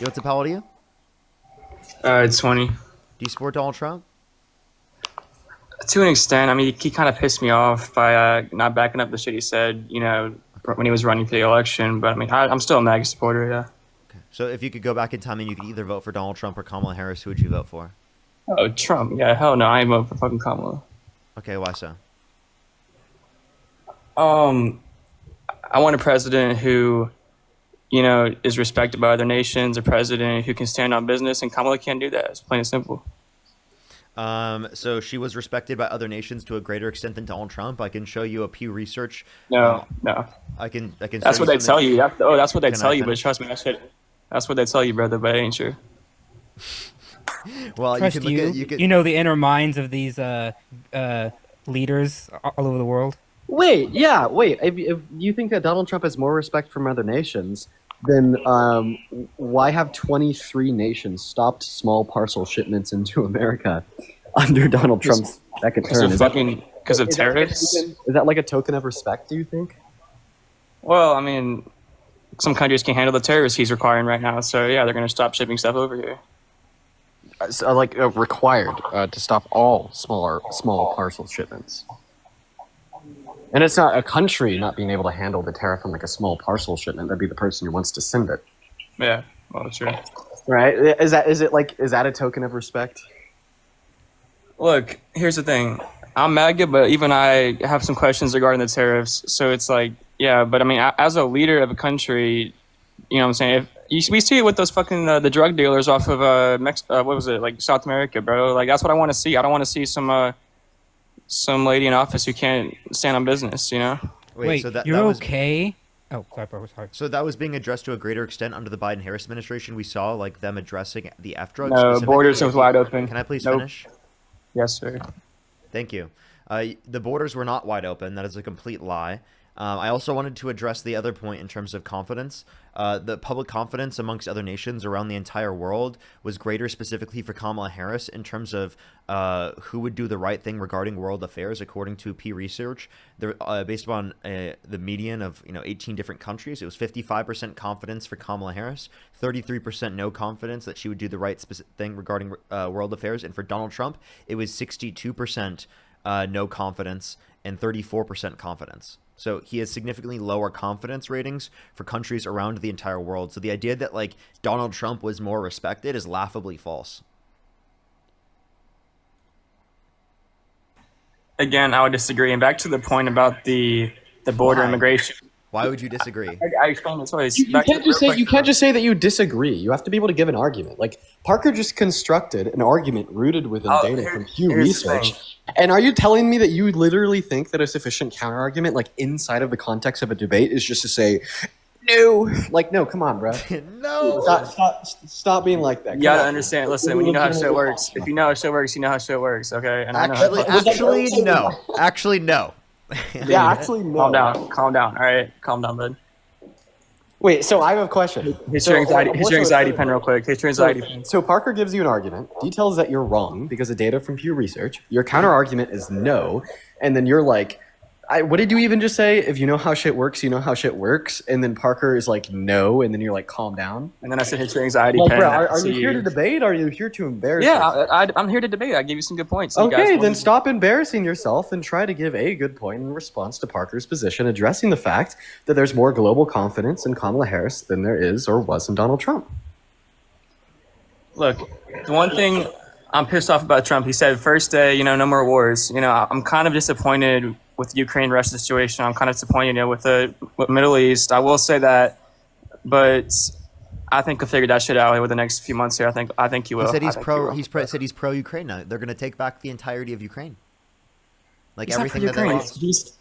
What's up, how old are you? It's 20. Do you support Donald Trump? To an extent, I mean, he kind of pissed me off by not backing up the shit he said, Okay. when he was running for the election. But I mean, I'm still a Maga supporter, yeah. Okay. So if you could go back in time and you could either vote for Donald Trump or Kamala Harris, who would you vote for? Oh, Trump, yeah, hell no, I ain't voting for fucking Kamala. Okay, why so? Um, I want a president who, is respected by other nations, a president who can stand on business, and Kamala can't do that. It's plain and simple. So she was respected by other nations to a greater extent than Donald Trump. I can show you a Pew Research. No, no, I can show that's you what they something. tell you. That's what they Can I tell you. But finish? trust me, that's what they tell you, brother. But it ain't true. Well, you can Trust look at you. you could. You know the inner minds of these leaders all over the world. Wait, yeah, wait. If you think that Donald Trump has more respect from other nations, then why have 23 nations stopped small parcel shipments into America under Donald Trump's second term? Because of tariffs. Is that like a token of respect, do you think? Well, I mean, some countries can't handle the tariffs he's requiring right now, so yeah, they're going to stop shipping stuff over here. Required to stop all small parcel shipments. And it's not a country not being able to handle the tariff on like a small parcel shipment. That'd be the person who wants to send it. Yeah, well, sure. Right? Is that a token of respect? Look, here's the thing. I'm MAGA, but even I have some questions regarding the tariffs. So it's like, yeah, but I mean, as a leader of a country, you know what I'm saying? We see it with those fucking the drug dealers off of what was it, like South America, bro? Like that's what I want to see. I don't want to see some lady in office who can't stand on business, you know? Wait, So that you're that was okay? Oh, sorry, bro. Sorry. so that was being addressed to a greater extent under the Biden-Harris administration. We saw like them addressing the F drugs No, specifically. borders was wide open. Can I please Nope. finish? Yes, sir. Thank you. The borders were not wide open. That is a complete lie. I also wanted to address the other point in terms of confidence. The public confidence amongst other nations around the entire world was greater specifically for Kamala Harris in terms of who would do the right thing regarding world affairs, according to Pew Research. Based upon the median of 18 different countries, it was 55% confidence for Kamala Harris, 33% no confidence that she would do the right thing regarding world affairs, and for Donald Trump, it was 62% no confidence and 34% confidence. So he has significantly lower confidence ratings for countries around the entire world. So the idea that like Donald Trump was more respected is laughably false. Again, I would disagree. And back to the point about the border Why? immigration. Why would you disagree? I explained this twice. You Back to can't the just say real you question. can't just say that you disagree. You have to be able to give an argument. Like Parker just constructed an argument rooted within data from Pew Here's the Research. thing. And are you telling me that you literally think that a sufficient counter argument, like inside of the context of a debate, is just to say no? Like no, come on, bro. No. Stop being like that. You gotta understand. Listen, when you know how shit works, if you know how shit works, you know how shit works. Okay, and I know how Actually, no. Actually, no. Yeah, actually, no. Calm down. All right, calm down, bud. Wait, so I have a question. Hit So, your anxiety. what's Hit your your- anxiety pen real quick. Hit your anxiety pen. So Parker gives you an argument, details that you're wrong because of data from Pew Research. Your counter argument is no, and then you're like, what did you even just say? If you know how shit works, you know how shit works. And then Parker is like, no, and then you're like, calm down. And then I said, hit your anxiety Like, pen. bro, are So you here to debate? Or are you here to embarrass Yeah, yourself? I'm here to debate. I gave you some good points. You guys Okay, then wanted- stop embarrassing yourself and try to give a good point in response to Parker's position, addressing the fact that there's more global confidence in Kamala Harris than there is or was in Donald Trump. Look, the one thing I'm pissed off about Trump, he said first day, no more wars. I'm kind of disappointed with the Ukraine-Russia situation. I'm kind of disappointed, with the Middle East. I will say that, but I think he'll figure that shit out over the next few months here. I think he will. He said I he's think pro. will. Said he's pro Ukraine now. They're going to take back the entirety of Ukraine, like He's not everything that they pro-Ukraine. lost.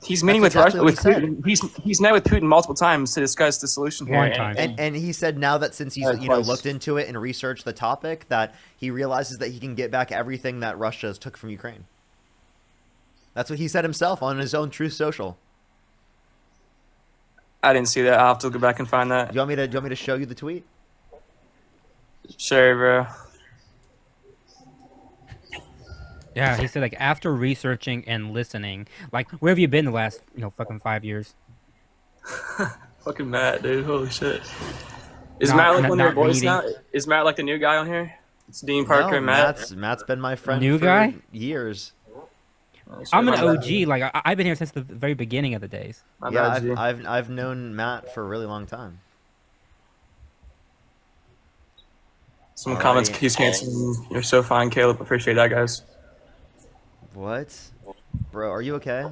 He's meeting That's with exactly Russia what he with Putin. He's met with Putin multiple times to discuss the solution here. One time. And he said now that since he's Twice. looked into it and researched the topic, that he realizes that he can get back everything that Russia has took from Ukraine. That's what he said himself on his own Truth Social. I didn't see that. I'll have to go back and find that. Do you want me to show you the tweet? Sure, bro. Yeah, he said like after researching and listening, like where have you been the last fucking 5 years? Fucking mad, dude. Holy shit. Is Not- Matt like not- one of your not boys reading. now? Is Matt like the new guy on here? It's Dean Parker No, and Matt. Matt's been my friend New for guy? years. Oh, shit, I'm an my bad. OG. Like I've been here since the very beginning of the days. My Yeah, bad, G. I've known Matt for a really long time. Some comments. Alrighty. He's handsome. You're so fine, Caleb. Appreciate that, guys. What? Bro, are you okay?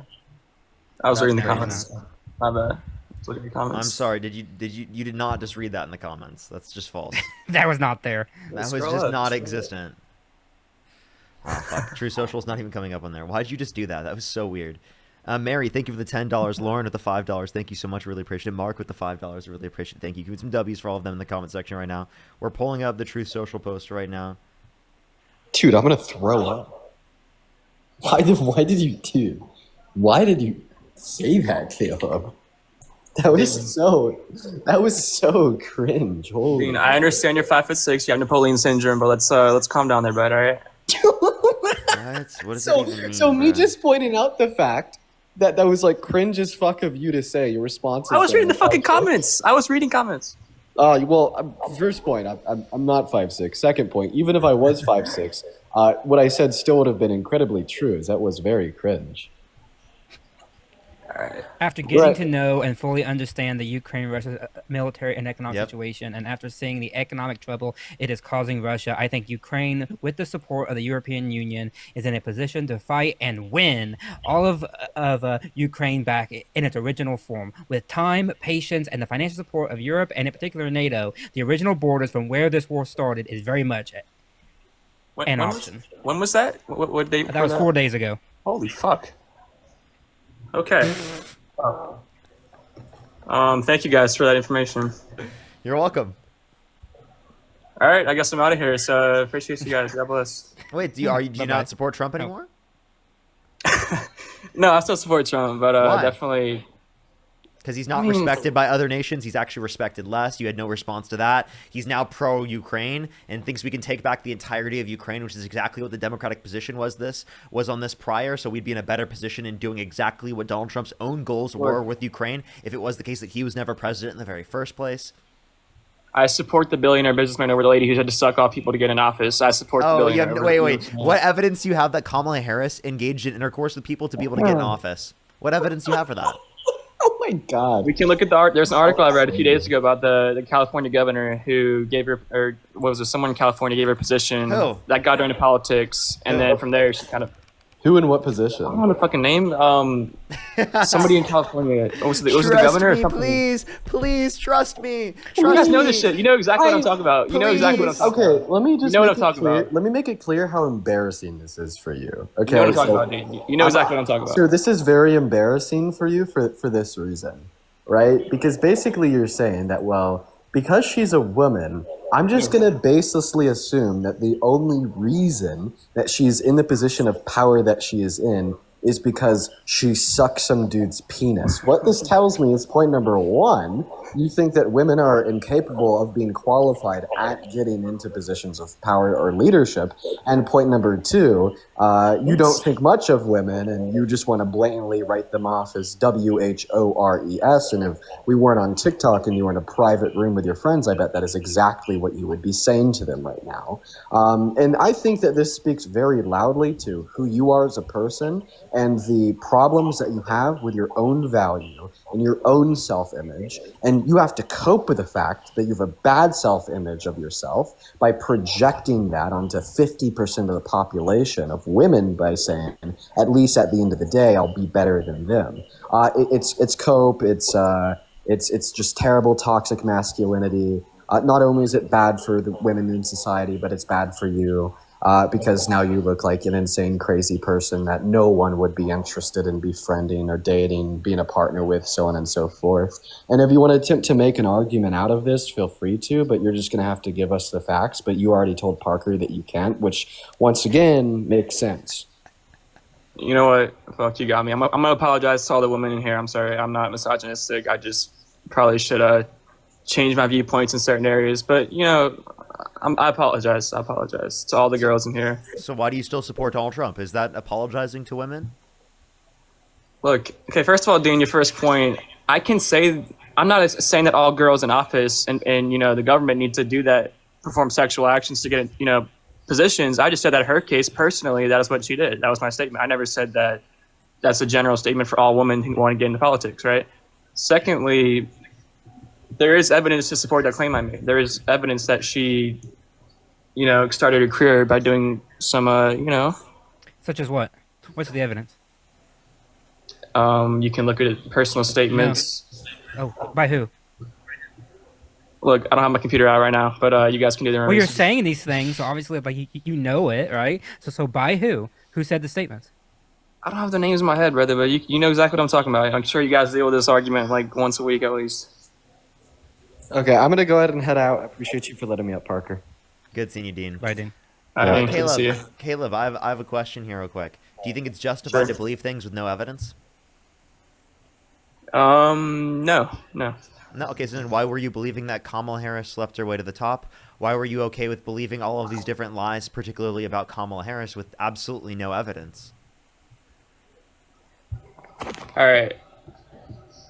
I was That's reading the crazy, comments. My bad. I was looking at the comments. I'm sorry. You did not just read that in the comments. That's just false. That was not there. That was Scroll just up, not scroll up. existent. Oh, fuck. True Social's not even coming up on there. Why'd you just do that? That was so weird. Mary, thank you for the $10. Lauren with the $5. Thank you so much. Really appreciate it. Mark with the $5. Really appreciate it. Thank you. Give me some W's for all of them in the comment section right now. We're pulling up the Truth Social post right now. Dude, I'm gonna throw up. Why did you say that, Caleb? That was so cringe. Holy. Dean, I understand you're 5'6". You have Napoleon syndrome, but let's calm down there, bud. All right. What does that even mean, So me bro? just pointing out the fact that was like cringe as fuck of you to say. Your response. I was reading the fucking comments. I was reading comments. First point, I'm not 5'6". Second point, even if I was 5'6", what I said still would have been incredibly true. Is that was very cringe. After getting Right. to know and fully understand the Ukraine-Russia military and economic Yep. situation, and after seeing the economic trouble it is causing Russia, I think Ukraine, with the support of the European Union, is in a position to fight and win all of Ukraine back in its original form. With time, patience, and the financial support of Europe, and in particular NATO, the original borders from where this war started is very much an option. When was that? What date? That was 4 days ago. Holy fuck. Okay. Thank you guys for that information. You're welcome. All right, I guess I'm out of here. So appreciate you guys. God bless. Wait, do you Bye-bye. not support Trump anymore? No, I still support Trump, but Why? definitely. Because he's not respected by other nations. He's actually respected less. You had no response to that. He's now pro-Ukraine and thinks we can take back the entirety of Ukraine, which is exactly what the Democratic position was on this prior. So we'd be in a better position in doing exactly what Donald Trump's own goals were with Ukraine if it was the case that he was never president in the very first place. I support the billionaire businessman over the lady who had to suck off people to get in office. I support the Oh, billionaire. yeah. over Wait. the- What evidence do you have that Kamala Harris engaged in intercourse with people to be able to get in office? What evidence do you have for that? Oh my god. We can look at the art. There's an article I read a few days ago about the California governor who gave her, or what was it, someone in California gave her a position Who? that got her into politics, and then from there she kind of, Who in what position? I don't know the fucking name. Somebody in California. Was it the Trust governor or me, something? please, trust me. You Trust guys know me. this shit. You know exactly what I'm talking about. You know exactly what I'm Please. talking about. Okay, let me just You know what make I'm it talking clear. about. Let me make it clear how embarrassing this is for you. Okay, You know what I'm talking so- about, dude. You know exactly what I'm talking about. So this is very embarrassing for you for this reason, right? Because basically you're saying that, well, because she's a woman, I'm just going to baselessly assume that the only reason that she's in the position of power that she is in is because she sucks some dude's penis. What this tells me is point number one, you think that women are incapable of being qualified at getting into positions of power or leadership. And point number two, you don't think much of women and you just want to blatantly write them off as WHORES. And if we weren't on TikTok and you were in a private room with your friends, I bet that is exactly what you would be saying to them right now. And I think that this speaks very loudly to who you are as a person and the problems that you have with your own value and your own self-image. And you have to cope with the fact that you have a bad self-image of yourself by projecting that onto 50% of the population of women by saying, at least at the end of the day, I'll be better than them. It's cope. It's just terrible toxic masculinity. Not only is it bad for the women in society, but it's bad for you. Because now you look like an insane, crazy person that no one would be interested in befriending or dating, being a partner with, so on and so forth. And if you want to attempt to make an argument out of this, feel free to, but you're just going to have to give us the facts. But you already told Parker that you can't, which, once again, makes sense. You know what? Fuck, you got me. I'm gonna apologize to all the women in here. I'm sorry. I'm not misogynistic. I just probably should change my viewpoints in certain areas. But, you know, I apologize. I apologize to all the girls in here. So why do you still support Donald Trump? Is that apologizing to women? Look, okay, first of all, Dean, your first point, I can say I'm not saying that all girls in office and the government need to do that, perform sexual actions to get positions. I just said that in her case personally, that is what she did. That was my statement. I never said that that's a general statement for all women who want to get into politics, right? Secondly, there is evidence to support that claim I made. There is evidence that she, started her career by doing some, Such as what? What's the evidence? You can look at it, personal statements. Oh, by who? Look, I don't have my computer out right now, but you guys can do their own Well, you're research. saying these things, so obviously, like you know it, right? So by who? Who said the statements? I don't have the names in my head, brother, but you know exactly what I'm talking about. I'm sure you guys deal with this argument like once a week at least. Okay, I'm gonna go ahead and head out. I appreciate you for letting me up, Parker. Good seeing you, Dean. Right, Dean. Good to see you. Caleb, I have a question here real quick. Do you think it's justified Sure. to believe things with no evidence? No. No. Okay, so then why were you believing that Kamala Harris slept her way to the top? Why were you okay with believing all of these different lies, particularly about Kamala Harris, with absolutely no evidence? All right.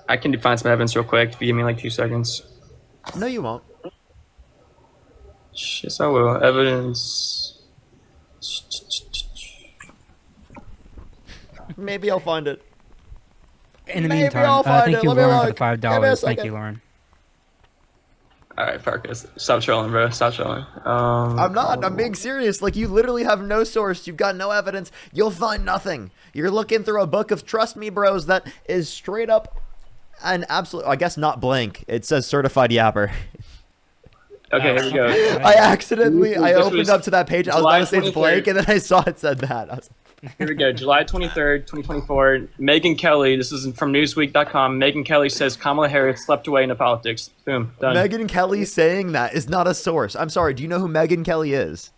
I can find some evidence real quick if you give me like 2 seconds. No, you won't. Yes, I will. Evidence. Maybe I'll find it. In the Maybe meantime, I'll find thank it. you, Let me Lauren, for look. the $5. Give me a Thank second. you, Lauren. All right, Parker, stop trolling, bro. Stop trolling. I'm not. I'm being serious. Like, you literally have no source. You've got no evidence. You'll find nothing. You're looking through a book of trust me bros that is straight up and absolute. I guess not blank. It says certified yapper. Okay, here we go. I This opened was up to that page. I was July about to say it's blank, 23rd. and then I saw it said that. I was Here we go. July 23rd, 2024. Megyn Kelly, this is from Newsweek.com. Megyn Kelly says Kamala Harris slept away into politics. Boom, done. Megyn Kelly saying that is not a source. I'm sorry. Do you know who Megyn Kelly is?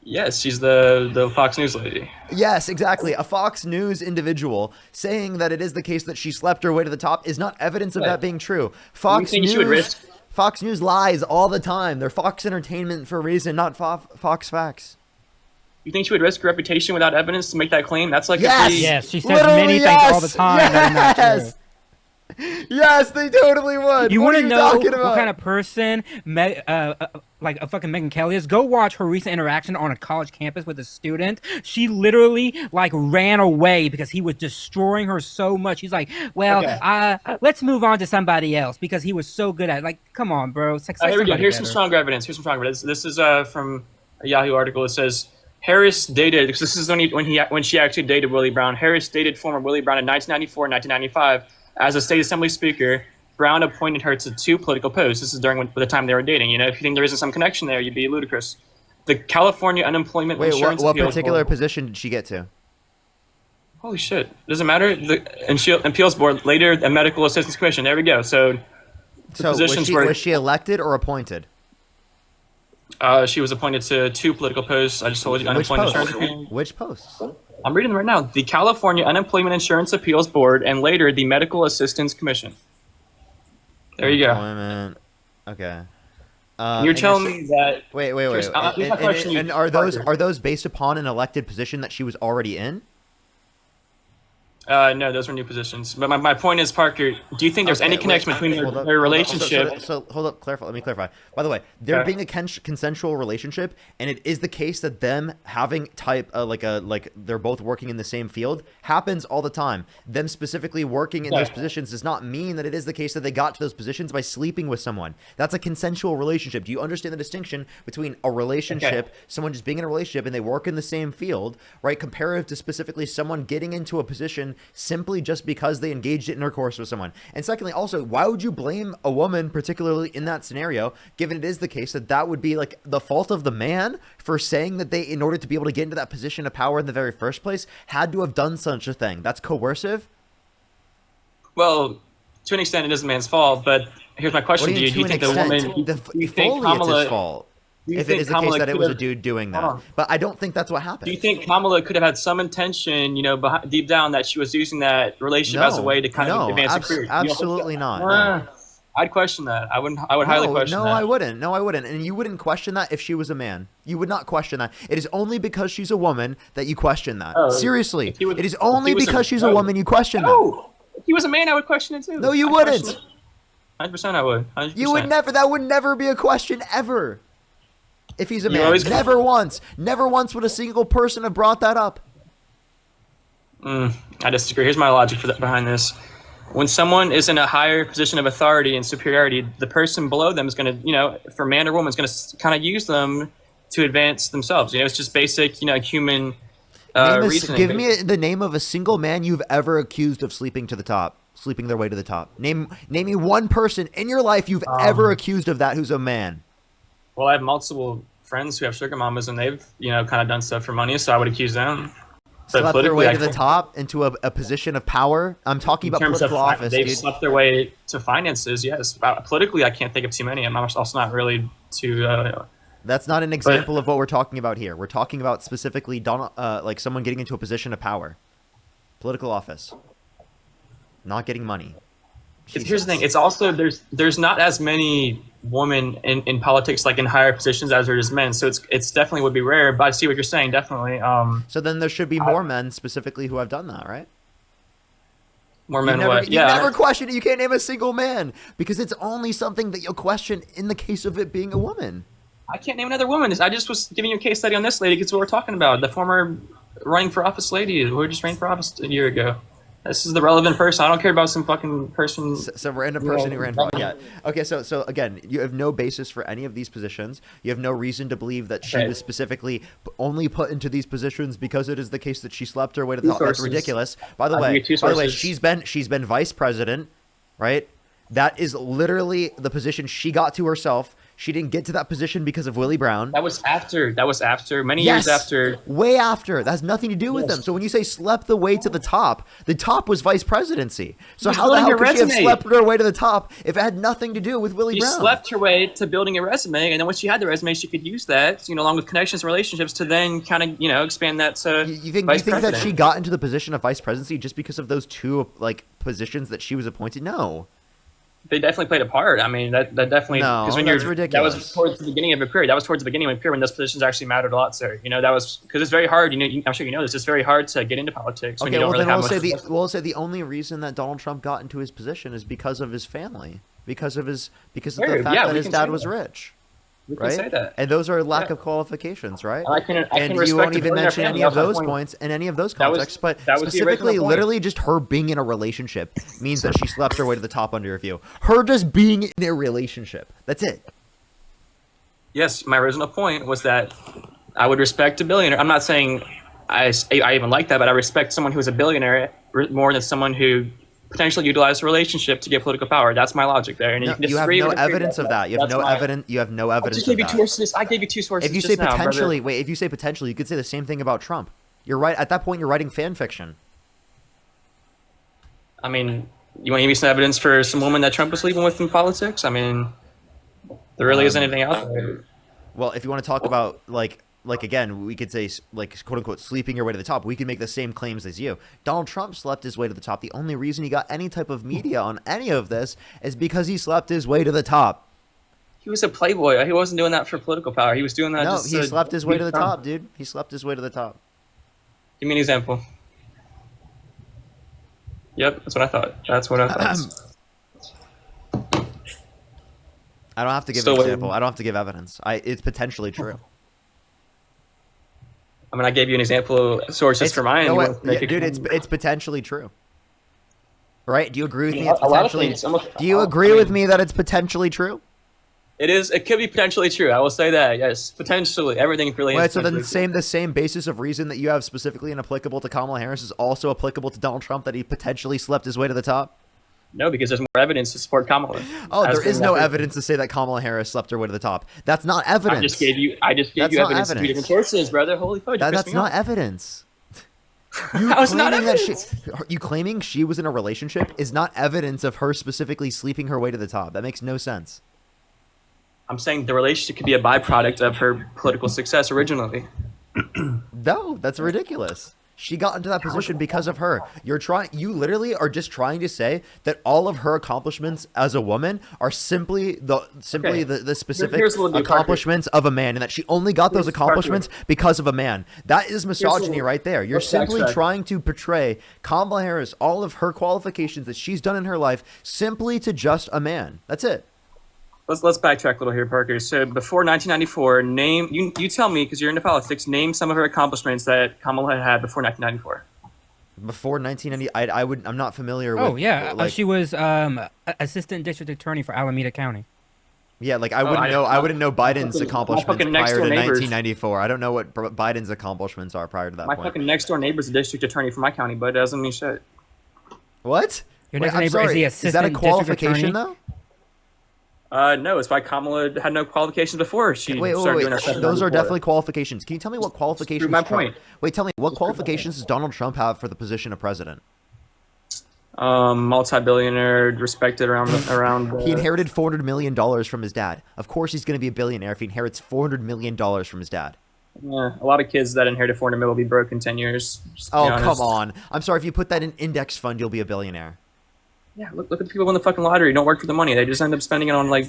Yes, she's the Fox News lady. Yes, exactly. A Fox News individual saying that it is the case that she slept her way to the top is not evidence of Right. that being true. You think she would risk? Fox News lies all the time. They're Fox Entertainment for a reason, not Fox Facts. You think she would risk her reputation without evidence to make that claim? That's like Yes! a pretty... Yes, she says Literally, many things all the time that are not true. Yes! Yes, they totally would. You what want are to you know talking what about? kind of person, like a fucking Megyn Kelly is? Go watch her recent interaction on a college campus with a student. She literally like ran away because he was destroying her so much. He's like, "Well, let's move on to somebody else," because he was so good at it. Like, come on, bro. Here we go. somebody Here's some better. stronger evidence. This is from a Yahoo article. It says Harris dated, because this is when she actually dated Willie Brown. Harris dated former Willie Brown in 1994 and 1995. As a state assembly speaker, Brown appointed her to 2 political posts. This is during the time they were dating. You know, if you think there isn't some connection there, you'd be ludicrous. The California Unemployment Wait, Insurance what Appeals particular Board. position did she get to? Holy shit! Doesn't matter. The appeals board, later a medical assistance commission. There we go. So So positions were- was she elected or appointed? she was appointed to 2 political posts. I just told you. Which Unemployment post? Insurance Appeals. Which posts? I'm reading them right now. The California Unemployment Insurance Appeals Board, and later the Medical Assistance Commission. There you go. Employment. Okay. You're and telling me that. Wait. Here's my question, And you- are Parker. those based upon an elected position that she was already in? No, those were new positions. But my point is, Parker, do you think there's any Okay, connection wait, between hold up, their hold up. relationship? So hold up, clarify. Let me clarify. By the way, there Okay. being a consensual relationship, and it is the case that them having they're both working in the same field happens all the time. Them specifically working in those Yeah. positions does not mean that it is the case that they got to those positions by sleeping with someone. That's a consensual relationship. Do you understand the distinction between a relationship, someone just being in a relationship and they work in the same field, right, comparative to specifically someone getting into a position simply just because they engaged in intercourse with someone? And secondly, also, why would you blame a woman, particularly in that scenario, given it is the case that that would be like the fault of the man for saying that they, in order to be able to get into that position of power in the very first place, had to have done such a thing? That's coercive? Well, to an extent, it is the man's fault. But here's my What question do to you you: mean Do you to an think the extent? woman? Do you think Fully it's Kamala? his fault. Do you If it think is the case Kamala that it could was a have- dude doing Hold that. on. But I don't think that's what happened. Do you think Kamala could have had some intention, behind, deep down, that she was using that relationship as a way to kind of advance her career? You don't think absolutely so? not. No. I'd question that. I would highly question no, that. I wouldn't. No, I wouldn't. And you wouldn't question that if she was a man. You would not question that. It is only because she's a woman that you question that. Oh, Seriously. if he was- It is if only he was because she's a no. woman you question that. No, if he was a man, I would question it too. No, you I'd question wouldn't. it. 100% I would. 100%. You would never. That would never be a question ever. If he's a You man, always- never once would a single person have brought that up. I disagree. Here's my logic for that behind this. When someone is in a higher position of authority and superiority, the person below them is going to, for man or woman, is going to kind of use them to advance themselves. It's just basic, human reasoning. Give me the name of a single man you've ever accused of sleeping their way to the top. Name me one person in your life you've ever accused of that who's a man. Well, I have multiple friends who have sugar mamas, and they've, kind of done stuff for money, so I would accuse them. But Slept their way to the think top into a position of power. I'm talking in about terms of political office, they've dude. slept their way to finances. Yes, politically, I can't think of too many. I'm also not really too. That's not an example of what we're talking about here. We're talking about specifically like someone getting into a position of power, political office, not getting money. Here's the thing. It's also there's not as many women in politics, like in higher positions, as there is men. So it's definitely would be rare. But I see what you're saying. Definitely. So then there should be more men specifically who have done that, right? More men. You never question it. You can't name a single man because it's only something that you'll question in the case of it being a woman. I can't name another woman. I just was giving you a case study on this lady because what we're talking about. The former running for office lady who just ran for office a year ago. This is the relevant person. I don't care about some fucking person. Some random person who ran for yeah. Okay, so again, you have no basis for any of these positions. You have no reason to believe that she was specifically only put into these positions because it is the case that she slept her way to the top. That's ridiculous. By the way, she's been vice president, right? That is literally the position she got to herself. She didn't get to that position because of Willie Brown. That was after many years after. Way after. That has nothing to do with them. So when you say slept the way to the top was vice presidency. So how the hell could she have slept her way to the top if it had nothing to do with Willie Brown? She slept her way to building a resume, and then once she had the resume, she could use that, along with connections and relationships, to then kind of, expand that to you think that she got into the position of vice presidency just because of those two positions that she was appointed? No. They definitely played a part. I mean, that definitely. No, that's ridiculous. That was towards the beginning of a period. That was towards the beginning of a period when those positions actually mattered a lot, sir. That was because it's very hard. I'm sure you know this. It's very hard to get into politics when you don't really have much. We'll say the only reason that Donald Trump got into his position is because of his family, because of the fact that his dad was rich. We can say that. And those are lack of qualifications, right? And you won't even mention any of those points in any of those contexts, but specifically, literally just her being in a relationship means that she slept her way to the top under your view. Her just being in a relationship. That's it. Yes, my original point was that I would respect a billionaire. I'm not saying I even like that, but I respect someone who is a billionaire more than someone who potentially utilize a relationship to get political power. That's my logic there. And you have no evidence of that. You have no evidence. You have no evidence. I gave you two sources. If you say potentially, if you say potentially, you could say the same thing about Trump. You're right. At that point, you're writing fan fiction. I mean, you want to give me some evidence for some woman that Trump was sleeping with in politics? I mean, there really isn't anything out there. Well, if you want to talk about again, we could say quote unquote sleeping your way to the top. We could make the same claims as you. Donald Trump slept his way to the top. The only reason he got any type of media on any of this is because he slept his way to the top. He was a playboy. He wasn't doing that for political power. He was doing that. No, he slept his way to the top, dude. He slept his way to the top. Give me an example. Yep, that's what I thought. I don't have to give an example. I don't have to give evidence. It's potentially true. I mean, I gave you an example of sources for mine. Dude, it's potentially true. Right? Do you agree with me? It's potentially. Do you agree with me that it's potentially true? It is. It could be potentially true. I will say that. Yes, potentially. Everything really. Right. So then the same basis of reason that you have specifically and applicable to Kamala Harris is also applicable to Donald Trump, that he potentially slept his way to the top. No, because there's more evidence to support Kamala. Oh, there is no evidence to say that Kamala Harris slept her way to the top. That's not evidence. I just gave you evidence to two different sources, brother. Holy fudge! That's not evidence. You claiming she was in a relationship is not evidence of her specifically sleeping her way to the top. That makes no sense. I'm saying the relationship could be a byproduct of her political success originally. No, that's ridiculous. She got into that position because of her. You literally are just trying to say that all of her accomplishments as a woman are simply the specific Here's what we'll do, Parker. accomplishments of a man, and that she only got those Here's accomplishments because of a man. That is misogyny right there. You're let's simply backtrack. trying to portray Kamala Harris, all of her qualifications that she's done in her life, simply to just a man. That's it. Let's backtrack a little here, Parker. So before 1994, name you tell me, because you're into politics. Name some of her accomplishments that Kamala had before 1994. Before 1990, I'm not familiar with. Oh yeah, like, she was assistant district attorney for Alameda County. yeah, like I wouldn't know Biden's accomplishments fucking prior to next-door neighbors. 1994. I don't know what Biden's accomplishments are prior to that My point. fucking next door neighbor's a district attorney for my county, but it doesn't mean shit. What? Your Wait, next I'm neighbor is sorry. the Is that a assistant district qualification attorney? though? No, it's why Kamala had no qualifications before she Wait. started doing her stuff. Those are definitely qualifications. Can you tell me what qualifications? Prove my point. Wait, tell me what qualifications does Donald Trump have for the position of president? Multi-billionaire, respected around. He inherited $400 million from his dad. Of course, he's going to be a billionaire if he inherits $400 million from his dad. Yeah, a lot of kids that inherited 400 mil will be broke in 10 years. just to be Oh, honest. come on. I'm sorry. If you put that in index fund, you'll be a billionaire. Yeah, look at the people in the fucking lottery. Don't work for the money. They just end up spending it on like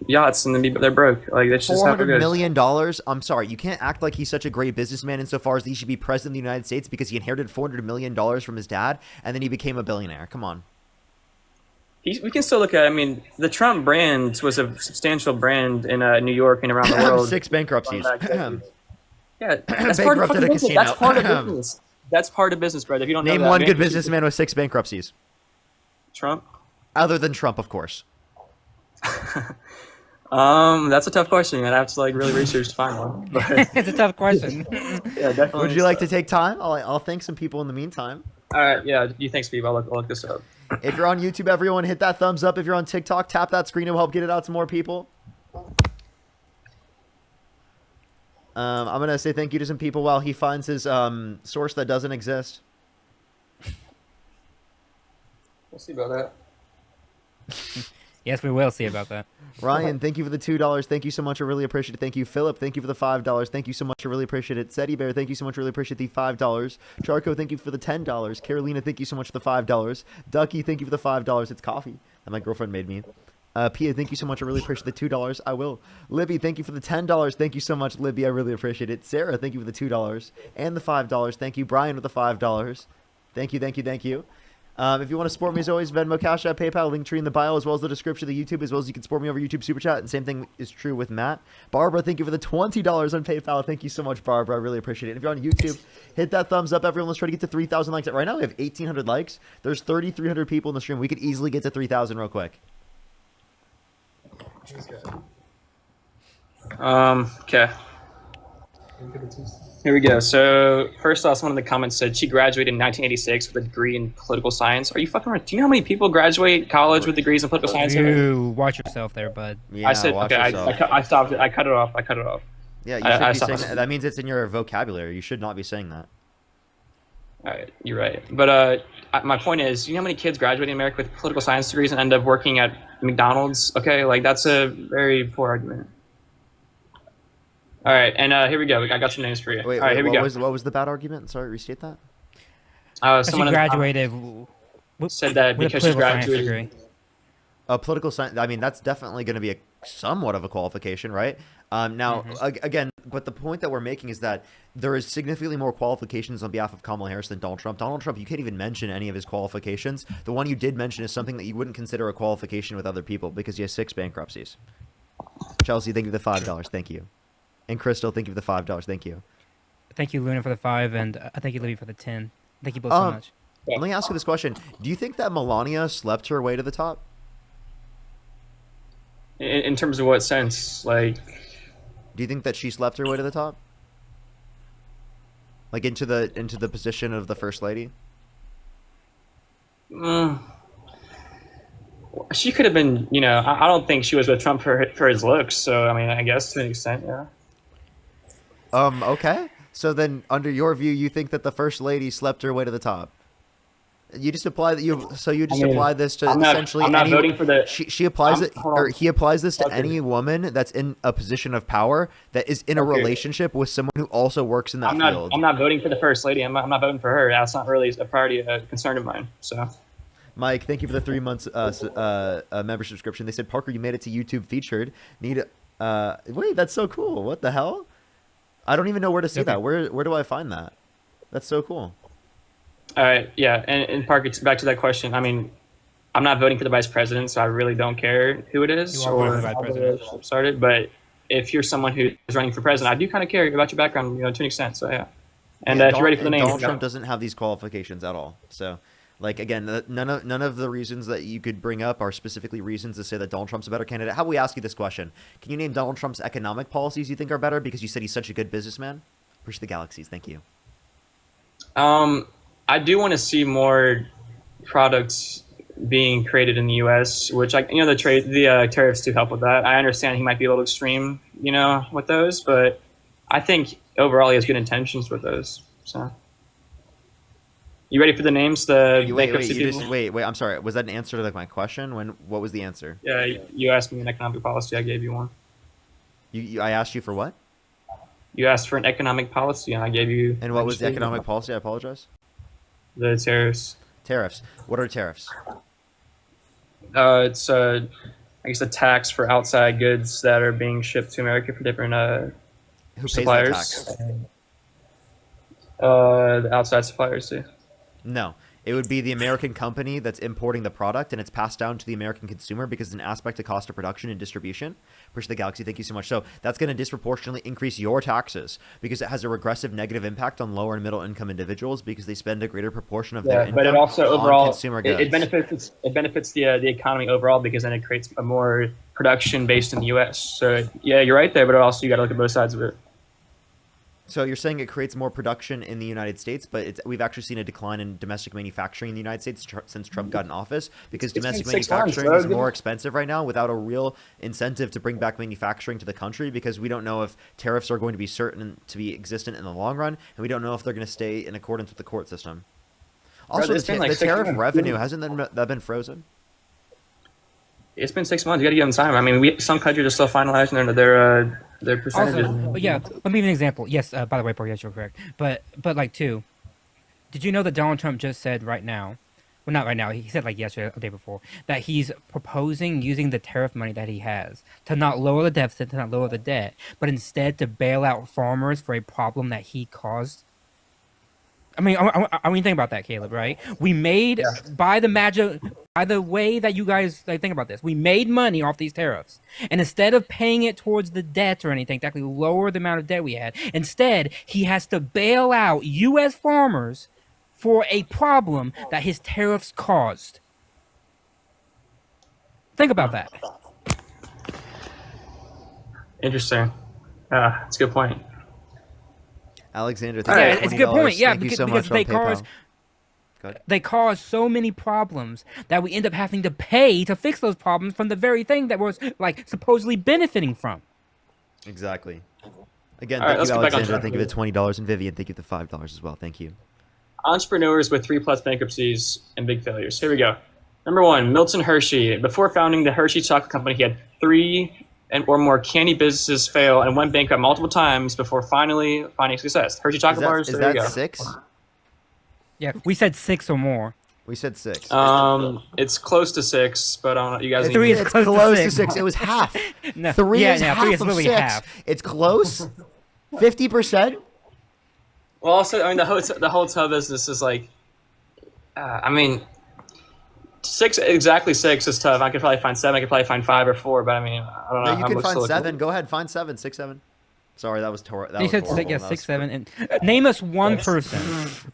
yachts, and then they're broke. Like that's just how it $400 goes. million? I'm sorry. You can't act like he's such a great businessman insofar as he should be president of the United States because he inherited $400 million from his dad and then he became a billionaire. Come on. We can still look at. I mean, the Trump brand was a substantial brand in New York and around the world. 6 bankruptcies. Yeah, that's part of Bankrupted fucking a business. casino. That's part of business. That's part of business, brother. If you don't know Name that, one man, good businessman with 6 bankruptcies. Trump. Other than Trump, of course. That's a tough question. I'd have to like really research to find one. But It's a tough question. yeah, definitely. Would you like to take time? I'll thank some people in the meantime. All right. Yeah. You thanks, Steve. I'll look this up. If you're on YouTube, everyone hit that thumbs up. If you're on TikTok, tap that screen. It will help get it out to more people. I'm going to say thank you to some people while he finds his source that doesn't exist. We'll see about that. Yes, we will see about that. Ryan, thank you for the $2. Thank you so much. I really appreciate it. Thank you. Philip, thank you for the $5. Thank you so much. I really appreciate it. Seti Bear, thank you so much. I really appreciate the $5. Charco, thank you for the $10. Carolina, thank you so much for the $5. Ducky, thank you for the $5. It's coffee that my girlfriend made me. Pia, thank you so much. I really appreciate the $2. I will. Libby, thank you for the $10. Thank you so much, Libby. I really appreciate it. Sarah, thank you for the $2 and the $5. Thank you. Brian with the $5. Thank you, thank you, thank you. If you want to support me as always, Venmo, Cash App, PayPal, Linktree in the bio, as well as the description of the YouTube, as well as you can support me over YouTube Super Chat. And same thing is true with Matt. Barbara, thank you for the $20 on PayPal. Thank you so much, Barbara. I really appreciate it. And if you're on YouTube, hit that thumbs up, everyone. Let's try to get to 3,000 likes. Right now we have 1,800 likes. There's 3,300 people in the stream. We could easily get to 3,000 real quick. Okay. Here we go. So first off, someone in the comments said she graduated in 1986 with a degree in political science. Are you fucking right? Do you know how many people graduate college with degrees in political science? You watch yourself there, bud. Yeah, I said watch okay. yourself. I stopped it. I cut it off. Yeah, you I should be saying stopped. that. That means it's in your vocabulary. You should not be saying that. All right, you're right. But my point is, you know how many kids graduate in America with political science degrees and end up working at McDonald's? Okay, like that's a very poor argument. All right, and here we go. I got some names for you. Wait, All right, here we go. what was the bad argument? Sorry, restate that. She Someone in the graduated said that with a because she political science graduated. degree. Political science. I mean, that's definitely going to be a somewhat of a qualification, right? Now, again, but the point that we're making is that there is significantly more qualifications on behalf of Kamala Harris than Donald Trump. Donald Trump, you can't even mention any of his qualifications. The one you did mention is something that you wouldn't consider a qualification with other people because he has 6 bankruptcies. Chelsea, thank you for the $5. Thank you. And Crystal, thank you for the $5. Thank you. Thank you, Luna, for the 5, and thank you, Libby, for the 10. Thank you both so much. Let me ask you this question. Do you think that Melania slept her way to the top? In terms of what sense? Like, Do you think that she slept her way to the top? Like into the position of the first lady? she could have been, you know, I don't think she was with Trump for his looks. So, I mean, I guess to an extent, yeah. Okay. So then, under your view, you think that the first lady slept her way to the top? You just apply that you so you just I mean, apply this to I'm not. essentially I'm not any. voting for the. She applies it Hold or on. he applies this to Okay. any woman that's in a position of power that is in a Okay. relationship with someone who also works in that I'm not. field. I'm not voting for the first lady. I'm not voting for her. That's not really a priority, a concern of mine. So. Mike, thank you for the 3 months membership subscription. They said Parker, you made it to YouTube featured. Need wait, that's so cool. What the hell? I don't even know where to see Okay. that. Where do I find that? That's so cool. All right. Yeah. And Parker, back to that question. I mean, I'm not voting for the vice president, so I really don't care who it is You are voting or for the vice how the president. relationship started. But if you're someone who is running for president, I do kind of care about your background, to an extent. So yeah. And Yeah, if you're ready for the names, Donald Trump doesn't have these qualifications at all. So, like again, none of the reasons that you could bring up are specifically reasons to say that Donald Trump's a better candidate. How about we ask you this question? Can you name Donald Trump's economic policies you think are better because you said he's such a good businessman? Push the galaxies. Thank you. I do want to see more products being created in the U.S., which the tariffs do help with that. I understand he might be a little extreme, with those, but I think overall he has good intentions with those. So, you ready for the names? The bankruptcy people? Wait. I'm sorry. Was that an answer to like my question? What was the answer? Yeah, you asked me an economic policy. I gave you one. I asked you for what? You asked for an economic policy, and I gave you. And what was the economic policy? I apologize. The tariffs. Tariffs. What are tariffs? It's I guess a tax for outside goods that are being shipped to America for different Who pays suppliers. that tax? The outside suppliers too. No. It would be the American company that's importing the product, and it's passed down to the American consumer because it's an aspect of cost of production and distribution. Push the galaxy, thank you so much. So that's going to disproportionately increase your taxes because it has a regressive negative impact on lower and middle income individuals because they spend a greater proportion of their income but it also overall on consumer goods. it benefits the economy overall because then it creates a more production based in the U.S. So yeah, you're right there, but also you got to look at both sides of it. So you're saying it creates more production in the United States, but we've actually seen a decline in domestic manufacturing in the United States since Trump got in office because It's been domestic 6 months, manufacturing is bro. more expensive right now without a real incentive to bring back manufacturing to the country because we don't know if tariffs are going to be certain to be existent in the long run, and we don't know if they're going to stay in accordance with the court system. Also, it's been like the 6 tariff months. revenue, hasn't that been frozen? It's been 6 months. You got to give them time. I mean, some countries are still finalizing their percentages. Also, yeah, let me give you an example. Yes, by the way, Paul, yes, you're correct. But like too, did you know that Donald Trump just said right now, well, not right now, he said like yesterday or the day before, that he's proposing using the tariff money that he has to not lower the deficit, to not lower the debt, but instead to bail out farmers for a problem that he caused? I mean, think about that, Caleb, right? We made, by the way that you guys think about this, we made money off these tariffs. And instead of paying it towards the debt or anything to actually lower the amount of debt we had, instead, he has to bail out U.S. farmers for a problem that his tariffs caused. Think about that. Interesting. That's a good point. Alexander, Yeah, thank you for it's a good $20. point. Yeah, Thank you because, so because much on PayPal. they cause so many problems that we end up having to pay to fix those problems from the very thing that was like supposedly benefiting from. Exactly. Again, All right, thank you, let's get back on Alexander. track. Thank you for the $20, and Vivian, thank you for the $5 as well. Thank you. Entrepreneurs with 3+ bankruptcies and big failures. Here we go. Number 1, Milton Hershey. Before founding the Hershey Chocolate Company, he had 3 or more candy businesses fail and went bankrupt multiple times before finally finding success. Hershey Chocolate Bars. Is There you that go. 6? Yeah, we said 6 or more. We said 6. It's close to 6, but I don't know. You guys. Three need is It's close to close to six. 6. It was half. No, 3 yeah, is no, half 3 is of literally 6. half. It's close. 50%. Well, also, I mean, the hotel business is like, I mean, 6 exactly 6 is tough. I could probably find 7. I could probably find 5 or 4, but I mean, I don't know. No, you I'm can find still 7. Go ahead, find 7. 6, 7. Sorry, that was that He was said horrible. yeah, That 6, was- 7. And name us one person,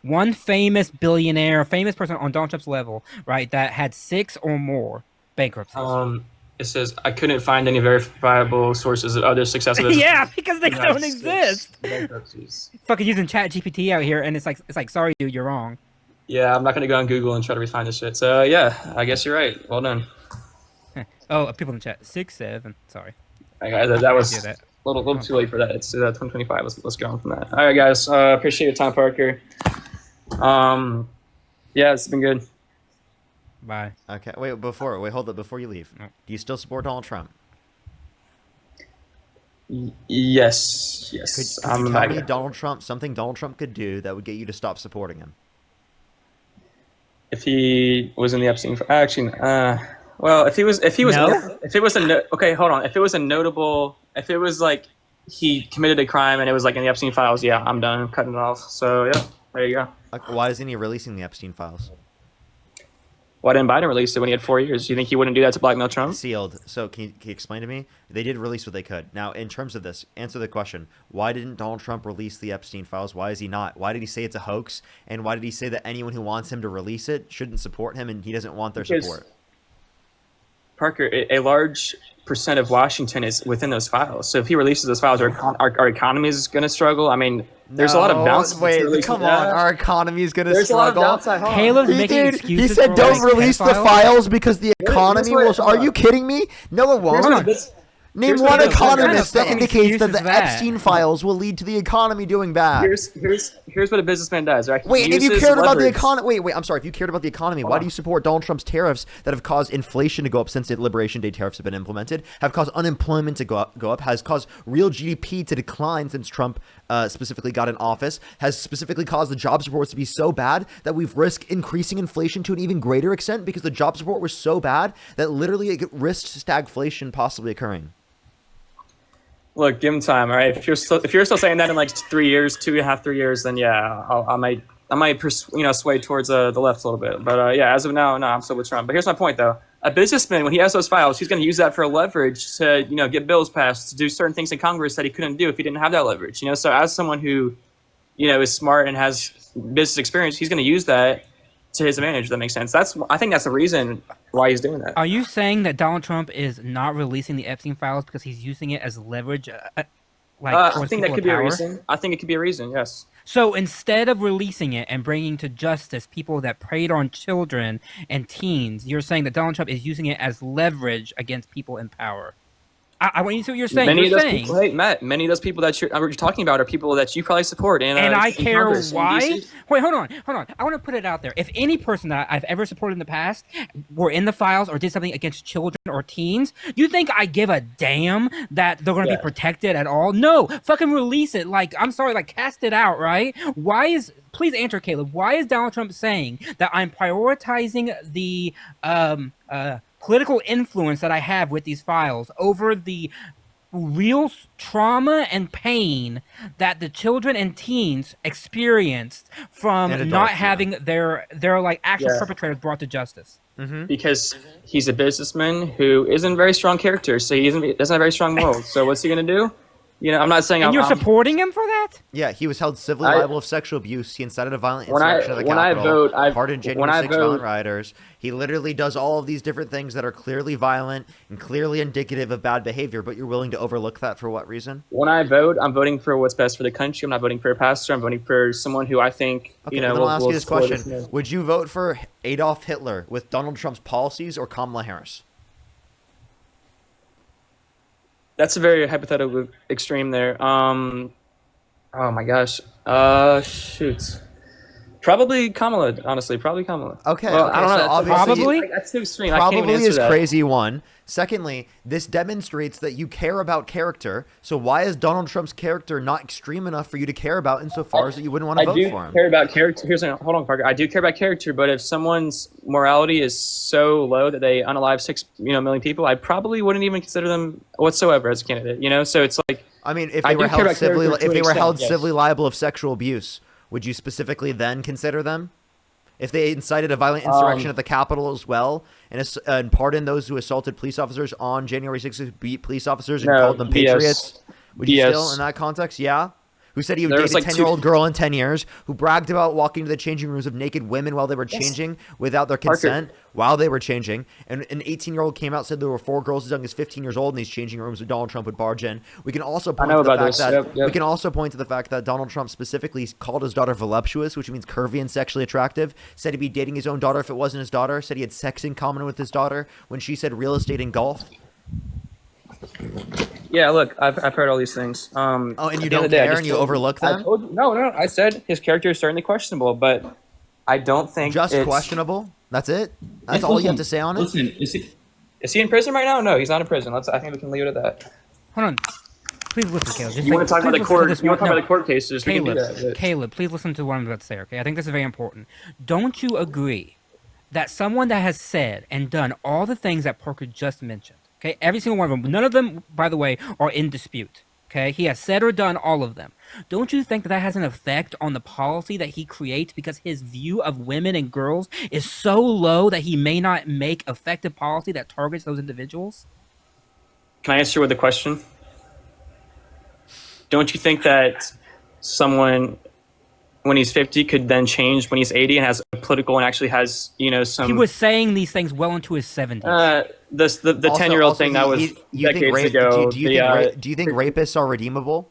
one famous billionaire, famous person on Donald Trump's level, right, that had 6 or more bankruptcies. It says I couldn't find any verifiable sources of other successful businesses. Yeah, because they that don't had 6 exist. bankruptcies. Fucking using Chat GPT out here, and it's like, sorry, dude, you're wrong. Yeah, I'm not gonna go on Google and try to refine this shit. So yeah, I guess you're right. Well done. Oh, people in the chat, 6, 7. Sorry. All right, guys, that was do that. a little too late for that. It's 2025. Let's go on from that. All right, guys. Appreciate your time, Parker. Yeah, it's been good. Bye. Okay, hold up before you leave. No. Do you still support Donald Trump? Yes, Could yes. could you I'm a tell me MAGA. something Donald Trump could do that would get you to stop supporting him? If he was in the Epstein, actually, well, if he was, No? if it was okay, hold on. If it was a notable, if it was like he committed a crime and it was like in the Epstein files, yeah, I'm done. I'm cutting it off. So yeah, there you go. Why isn't he releasing the Epstein files? Why didn't Biden release it when he had 4 years? Do you think he wouldn't do that to blackmail Trump? Sealed. So can you explain to me? They did release what they could. Now, in terms of this, answer the question. Why didn't Donald Trump release the Epstein files? Why is he not? Why did he say it's a hoax? And why did he say that anyone who wants him to release it shouldn't support him and he doesn't want their Because support? Parker, a large percent of Washington is within those files. So if he releases those files, our economy is going to struggle. I mean, there's a lot of downside. Wait, come on. Our economy is going to There's a lot of struggle. downside harm. Caleb's He, making dude, excuses he said for, don't like, release the pedophiles. files because the economy will... Are you kidding me? No, it Here's won't. what- Name here's one what it is. economist What that kind of indicates that excuse the is that? Epstein files will lead to the economy doing bad. Here's what a businessman does, right? He Wait, and if you uses cared about the leverage. economy, wait, I'm sorry. If you cared about the economy, why do you support Donald Trump's tariffs that have caused inflation to go up since the Liberation Day tariffs have been implemented? Have caused unemployment to go up? Has caused real GDP to decline since Trump specifically got in office? Has specifically caused the jobs reports to be so bad that we've risked increasing inflation to an even greater extent because the jobs report was so bad that literally it risked stagflation possibly occurring. Look, give him time, all right? If you're still saying that in like 3 years, 2.5, 3 years, then yeah, I might sway towards the left a little bit. But yeah, as of now, no, I'm still with Trump. But here's my point, though: a businessman, when he has those files, he's going to use that for leverage to get bills passed, to do certain things in Congress that he couldn't do if he didn't have that leverage. So as someone who is smart and has business experience, he's going to use that to his advantage. If that makes sense. I think that's the reason why he's doing that. Are you saying that Donald Trump is not releasing the Epstein files because he's using it as leverage, I towards think that people could in be a power? reason. I think it could be a reason. Yes. So instead of releasing it and bringing to justice people that preyed on children and teens, you're saying that Donald Trump is using it as leverage against people in power. I want you to see what you're saying. Many You're of those saying, people, hey Matt, many of those people that you're talking about are people that you probably support, and I in care Congress, in why. DC. Wait, hold on. I want to put it out there. If any person that I've ever supported in the past were in the files or did something against children or teens, you think I give a damn that they're going to Yeah. be protected at all? No, fucking release it. Like, I'm sorry, like, cast it out, right? Please answer, Caleb. Why is Donald Trump saying that I'm prioritizing the political influence that I have with these files over the real trauma and pain that the children and teens experienced from And not adults, yeah. having their like actual Yeah. perpetrators brought to justice? Because he's a businessman who isn't a very strong character, so doesn't have very strong morals. So what's he gonna do? I'm not saying And you're I'm supporting him for that? Yeah, he was held civilly I- liable of sexual abuse. He incited a violent When I- insurrection of the when I Capitol. vote, I- pardoned when January I 6 violent vote- rioters. He literally does all of these different things that are clearly violent and clearly indicative of bad behavior, but you're willing to overlook that for what reason? when I vote, I'm voting for what's best for the country. I'm not voting for a pastor. I'm voting for someone who I think Okay, then will I'll ask you this support question. us. Would you vote for Adolf Hitler with Donald Trump's policies or Kamala Harris? That's a very hypothetical extreme there. Oh my gosh. Shoot. Probably Kamala. Honestly, probably Kamala. Okay, Well, okay, I don't know. so obviously- Probably? That's too extreme. I can't even Probably answer is that. crazy, one. Secondly, this demonstrates that you care about character. So why is Donald Trump's character not extreme enough for you to care about insofar as that you wouldn't want to I vote do for him? care about character. Hold on, Parker. I do care about character, but if someone's morality is so low that they unalive 6 million people, I probably wouldn't even consider them whatsoever as a candidate. So it's like I mean, if I they were do care held about civilly, character to if they an were extent, held yes. civilly liable of sexual abuse, would you specifically then consider them? If they incited a violent insurrection at the Capitol as well, and pardoned those who assaulted police officers on January 6th, who beat police officers and No, called them BS. patriots, would you still, BS. in that context, yeah? Who said he would There date was a like 10-year-old girl in 10 years, who bragged about walking to the changing rooms of naked women while they were Yes. changing without their Parker. consent, while they were changing, and an 18-year-old came out, said there were 4 girls as young as 15 years old in these changing rooms that Donald Trump would barge in. We can also point know to the about fact this. that Yep. we can also point to the fact that Donald Trump specifically called his daughter voluptuous, which means curvy and sexually attractive, said he'd be dating his own daughter if it wasn't his daughter, said he had sex in common with his daughter when she said real estate and golf. Yeah, look, I've heard all these things. Oh, and you at the end don't of the day, I care just and you told- overlook I them? told you, no. I said his character is certainly questionable, but I don't think Just it's questionable. That's it. That's Yes, all you have listen, to say on it. listen. Is it? Is he in prison right now? No, he's not in prison. I think we can leave it at that. Hold on. Please listen, Caleb. Just You want to talk about please the listen to court? this You want to one. talk No, about the court cases? We can do Caleb, that. But Caleb, please listen to what I'm about to say, okay? I think this is very important. Don't you agree that someone that has said and done all the things that Parker just mentioned, okay? Every single one of them, none of them, by the way, are in dispute, okay? He has said or done all of them. Don't you think that that has an effect on the policy that he creates because his view of women and girls is so low that he may not make effective policy that targets those individuals? can I answer with a question? Don't you think that someone when he's 50 could then change when he's 80 and has a political and actually has some He was saying these things well into his 70s. the Also- 10-year-old also, thing that was you think decades rape, ago. do you think rapists are redeemable?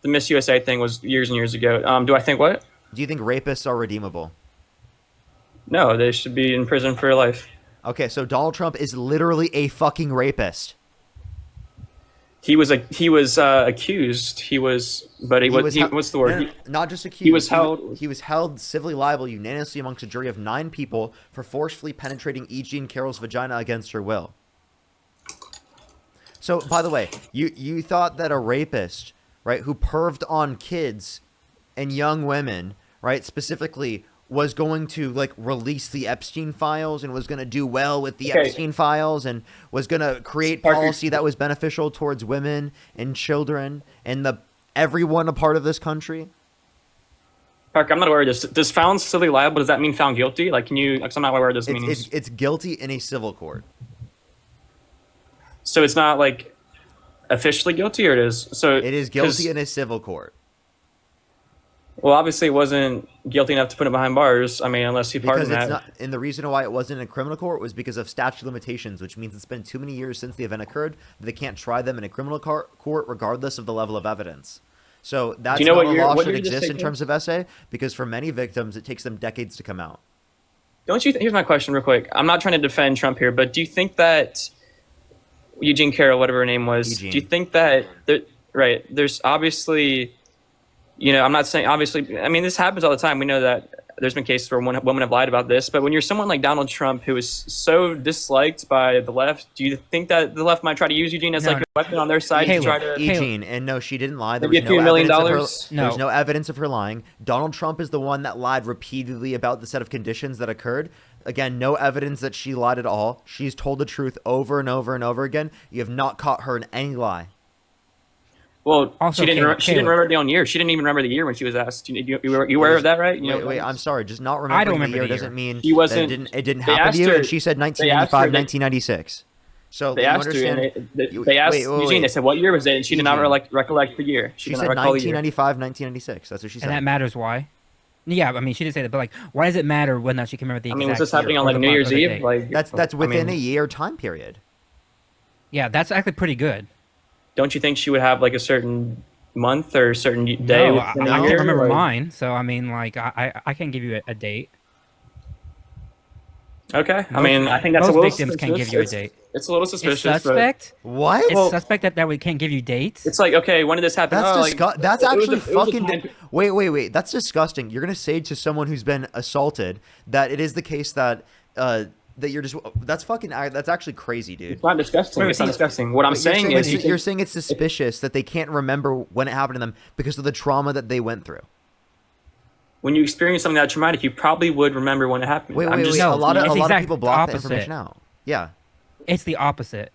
The Miss USA thing was years and years ago. Do I think what? Do you think rapists are redeemable? No, they should be in prison for life. Okay, so Donald Trump is literally a fucking rapist. He was accused. What's the word? Not just accused. was held- He was held civilly liable unanimously amongst a jury of 9 people for forcefully penetrating E. Jean Carroll's vagina against her will. So, by the way, you thought that a rapist, right, who perved on kids and young women, right, specifically was going to like release the Epstein files and was going to do well with the Okay. Epstein files and was going to create Parker- policy that was beneficial towards women and children and everyone a part of this country? Parker, I'm not aware of this. Does found civilly liable? Does that mean found guilty? Like, can you? Like, I'm not aware of this means. It's guilty in a civil court. So it's not like officially guilty, or it is. So It is 'cause- guilty in a civil court. Well, obviously, it wasn't guilty enough to put him behind bars. I mean, unless he Because pardoned it's that. not, and the reason why it wasn't in a criminal court was because of statute of limitations, which means it's been too many years since the event occurred that they can't try them in a criminal court regardless of the level of evidence. So that's Do you know not what a year- law what should year did this exist take in place? terms of essay because for many victims it takes them decades to come out. Don't you? Here's my question, real quick. I'm not trying to defend Trump here, but do you think that Eugene Carroll, whatever her name was, Eugene. do you think that right? There's obviously, I'm not saying obviously. I mean, this happens all the time. We know that there's been cases where women have lied about this. But when you're someone like Donald Trump, who is so disliked by the left, do you think that the left might try to use Eugene as No. like a weapon on their side Caleb, to try to? Eugene, and no, she didn't lie. There Maybe was a few no $1 million? evidence of her. No. There's no evidence of her lying. Donald Trump is the one that lied repeatedly about the set of conditions that occurred. Again, no evidence that she lied at all. She's told the truth over and over and over again. You have not caught her in any lie. Well, Also, she didn't. Caleb- She didn't Caleb. remember the own year. She didn't even remember the year when she was asked. You aware of that, right? You Wait, know, I'm sorry. Just not I don't remembering the remember year the year. doesn't mean She wasn't- that it didn't they happen to asked you. her- And she said they asked 1995, her- 1996. So They you asked her, understand? and they asked Eugene. They said, "What year was it?" And she did not Eugene. recollect the year. She She did said not recall the year. 1995, 1996. That's what she And that said. matters why? Yeah, I mean, she did say that, but like, why does it matter whether or not she can remember the I exact mean, was this year happening on or like the New month Year's or the Eve? date? Like That's within I a mean, year time period. Yeah, that's actually pretty good. Don't you think she would have like a certain month or a certain day? No, within I a can't year? remember Like- mine, so I mean, like, I can't give you a date. Okay, I Most- mean, I think that's a most little victims suspicious. can't give you a It's- date. It's a little It's suspicious. But suspect. What? It's suspect that we can't give you dates. it's like, okay, when did this happen? That's Oh, like, That's it was actually a- it was a fucking. time- Wait. That's disgusting. You're gonna say to someone who's been assaulted that it is the case that that you're just. That's fucking. That's actually crazy, dude. It's not disgusting. Wait, It's not wait, disgusting. What I'm saying is, you're saying it's suspicious that they can't remember when it happened to them because of the trauma that they went through. when you experience something that traumatic, you probably would remember when it happened. Wait. I'm just, No, a lot it's of exact people block that opposite. information out. Yeah. It's the opposite.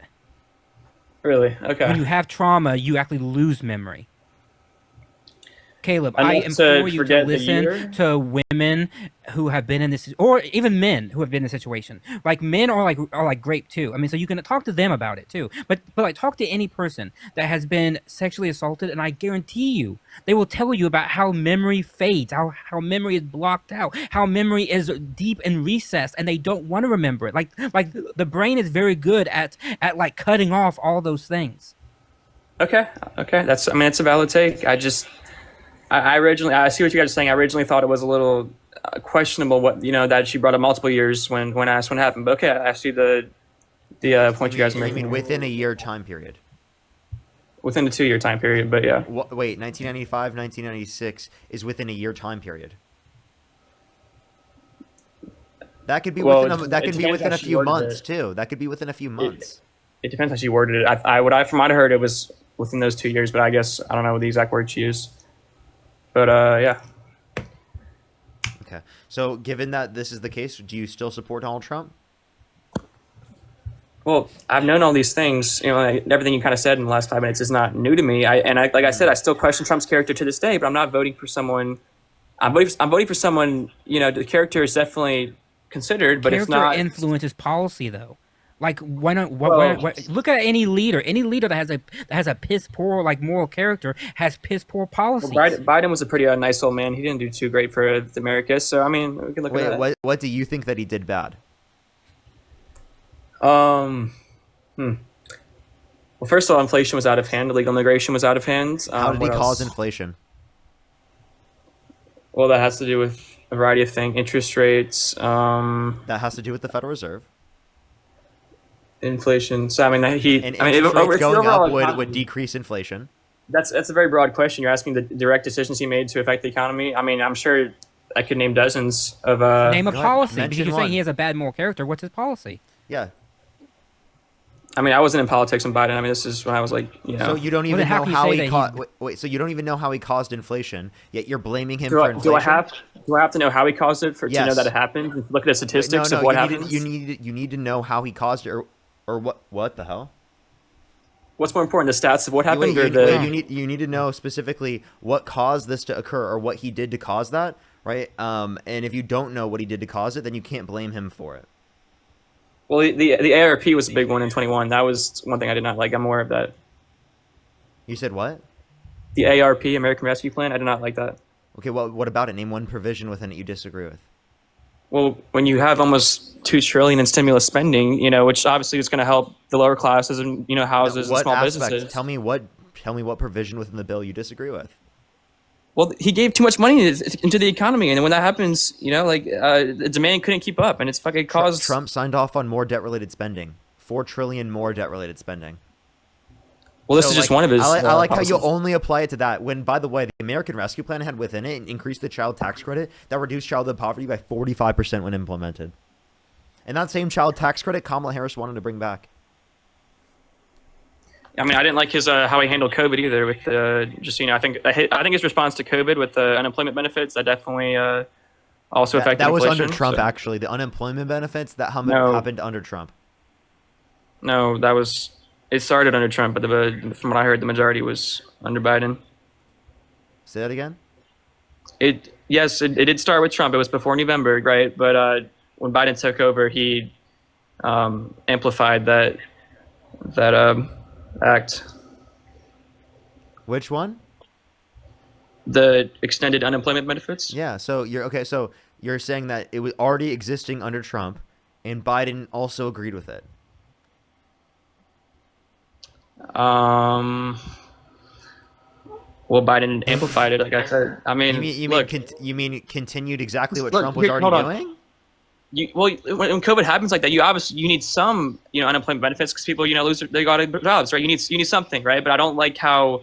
Really? Okay. When you have trauma, you actually lose memory. Caleb, Enough I to implore you to forget the year? listen to women who have been in this, or even men who have been in this situation. Like men are like grape too. I mean, so you can talk to them about it too. But like talk to any person that has been sexually assaulted, and I guarantee you, they will tell you about how memory fades, how memory is blocked out, how memory is deep and recessed, and they don't want to remember it. Like the brain is very good at like cutting off all those things. Okay. That's. I mean, it's a valid take. I originally, I see what you guys are saying. I originally thought it was a little questionable that she brought up multiple years when asked when it happened. But okay, I see the point you guys are I making. mean, within a year time period. Within the 2-year time period, but yeah. Wait, 1995, 1996 is within a year time period. That could be Well, that it could be depends within how a she few worded months it. too. That could be within a few months. It depends how she worded it. From what I heard, it was within those 2 years, but I guess I don't know the exact word she used. But yeah. Okay. So, given that this is the case, do you still support Donald Trump? Well, I've known all these things. You know, like, everything you kind of said in the last 5 minutes is not new to me. Like I said, I still question Trump's character to this day. But I'm not voting for someone. I'm voting for someone. You know, the character is definitely considered, but it's Character not. influences policy, though. Like, why Well, not, look at any leader. Any leader that has a piss poor like moral character has piss poor policies. Biden was a pretty nice old man. He didn't do too great for America. So I mean, we can look Wait, at that. what do you think that he did bad? Um. Well, first of all, inflation was out of hand. Illegal immigration was out of hand. How did he What cause else? inflation? Well, that has to do with a variety of things: interest rates, That has to do with the Federal Reserve. inflation. So I mean, And I mean, interest rates it's the going up overall would economy. decrease inflation. That's a very broad question. You're asking the direct decisions he made to affect the economy. I mean, I'm sure I could name dozens of. Name a Go ahead, policy because mention you're saying one. he has a bad moral character. What's his policy? Yeah. I mean, I wasn't in politics when Biden. I mean, this is when I was like, So you don't Well, even then how know can you how say he that caused. he- Wait, so you don't even know how he caused inflation, yet you're blaming him for inflation. do I have to know how he caused it to know Yes. that it happened? Look at the Wait, statistics no, of what you happens. you need to know how he caused it, or what? What the hell? What's more important, the stats of what happened, or You need to know specifically what caused this to occur, or what he did to cause that, right? And if you don't know what he did to cause it, then you can't blame him for it. Well, the ARP was a big one in 21. That was one thing I did not like. I'm aware of that. You said what? The ARP, American Rescue Plan, I did not like that. Okay, well, what about it? Name one provision within it you disagree with. Well, when you have almost $2 trillion in stimulus spending, you know, which obviously is going to help the lower classes and houses and What small aspect? businesses. Tell me what provision within the bill you disagree with. Well, he gave too much money into the economy, and when that happens, the demand couldn't keep up, and it's fucking caused. Trump signed off on more debt-related spending, $4 trillion more debt-related spending. Well, this So, is just one of his. I like how you policies. only apply it to that. When, by the way, the American Rescue Plan had within it increased the child tax credit that reduced childhood poverty by 45% when implemented. And that same child tax credit, Kamala Harris wanted to bring back. I mean, I didn't like his how he handled COVID either. With I think his response to COVID with the unemployment benefits that definitely also affected That was inflation. under Trump, So- actually. The unemployment benefits that No. happened under Trump. No, it started under Trump, but from what I heard, the majority was under Biden. Say that again. It did start with Trump. It was before November, right? But when Biden took over, he amplified that act, Which one? the extended unemployment benefits. Yeah. So you're saying that it was already existing under Trump, and Biden also agreed with it. Well, Biden amplified it, like I said. I mean, look, You mean continued exactly what Look, Trump was here, already hold on. doing? when COVID happens like that, you need some unemployment benefits because people they got jobs, right? You need something, right? But I don't like how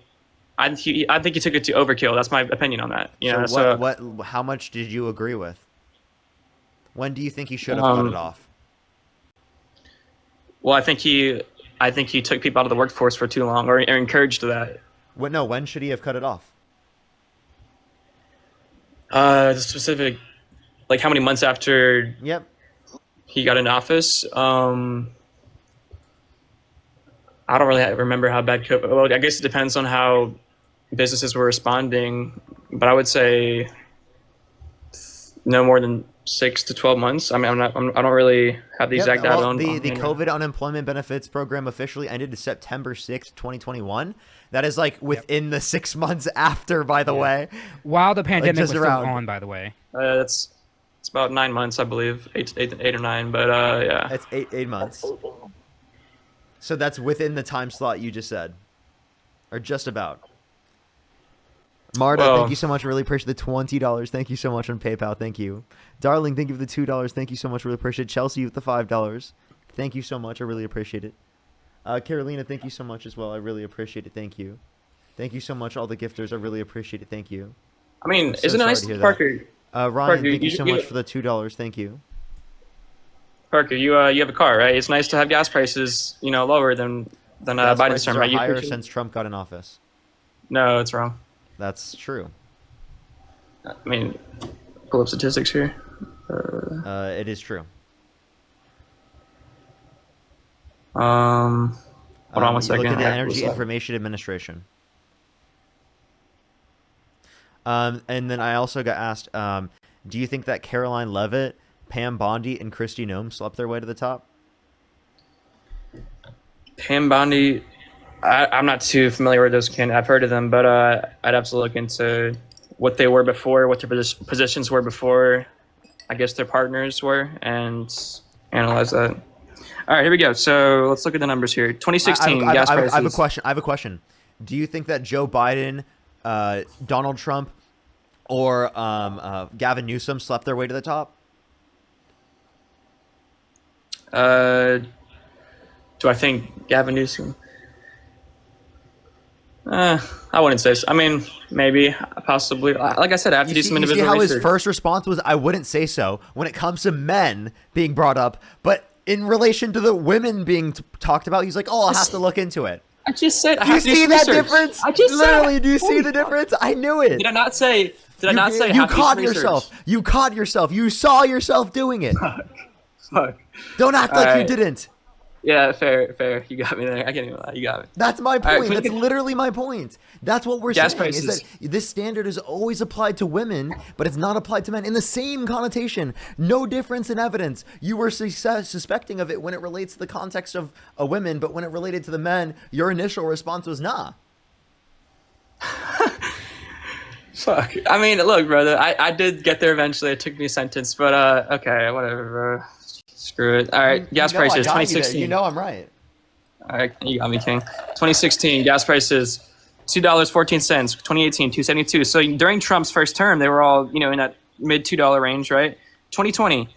I think he took it to overkill. That's my opinion on that. How much did you agree with? When do you think he should have cut it off? Well, I think he took people out of the workforce for too long, or encouraged that. When should he have cut it off? The specific, like how many months after Yep. he got in office? I don't really remember how bad COVID. Well, I guess it depends on how businesses were responding, but I would say no more than 6 to 12 months. I mean, I don't really have the exact data on the hand right now. COVID unemployment benefits program officially ended September 6th, 2021. That is like within the 6 months after, by the way. While the pandemic was just still around. on, by the way. It's about 9 months, I believe, eight or nine. But yeah. That's eight months. So that's within the time slot you just said, or just about. Marta, Well- thank you so much. Really appreciate the $20. Thank you so much on PayPal. Thank you. Darling, thank you for the $2. Thank you so much. Really appreciate it. Chelsea with the $5. Thank you so much. I really appreciate it. Carolina, thank you so much as well. I really appreciate it. Thank you. Thank you so much, all the gifters. I really appreciate it. Thank you. I mean, so isn't it sorry nice, to hear that. Parker? Ryan, Parker, thank you you- so you- much for the $2. Thank you. Parker, you have a car, right? It's nice to have gas prices, lower than Gas Biden's prices term, are right? You higher appreciate? since Trump got in office. No, it's wrong. That's true. I mean, pull up statistics here. It is true. Hold on one You look second. at the I gotta pull Energy this up. Information Administration. And then I also got asked, do you think that Caroline Leavitt, Pam Bondi, and Kristi Noem slept their way to the top? Pam Bondi, I'm not too familiar with those candidates. I've heard of them, but I'd have to look into what they were before, what their positions were before, I guess their partners were, and analyze that. All right, here we go. So let's look at the numbers here. 2016 gas prices. I have a question. I have a question. Do you think that Joe Biden, Donald Trump, or Gavin Newsom slept their way to the top? Do I think Gavin Newsom? I wouldn't say so. I mean, maybe, possibly. Like I said, I have to do some You see individual how research. his first response was, I wouldn't say so, when it comes to men being brought up. But in relation to the women being talked about, he's like, oh, I'll have to look into it. I just said I Do you have to do see some that research. difference? I just Literally, said, do you see the difference? I knew it. Did I not say? Did I not say? You have to do caught some research? yourself. You caught yourself. You saw yourself doing it. Fuck. Don't act All like you right. didn't. Yeah, fair. You got me there. I can't even lie. You got me. That's my right, point. That's literally my point. That's what we're Gas saying prices. is that this standard is always applied to women, but it's not applied to men in the same connotation. No difference in evidence. You were suspecting of it when it relates to the context of a women, but when it related to the men, your initial response was nah. Fuck. I mean, look, brother. I did get there eventually. It took me a sentence, but okay, whatever, bro. Screw it. All right, gas prices. 2016. You know I'm right. All right, you got me, King. 2016 gas prices, $2.14. 2018, $2.72. So during Trump's first term, they were all in that mid $2 range, right? 2020,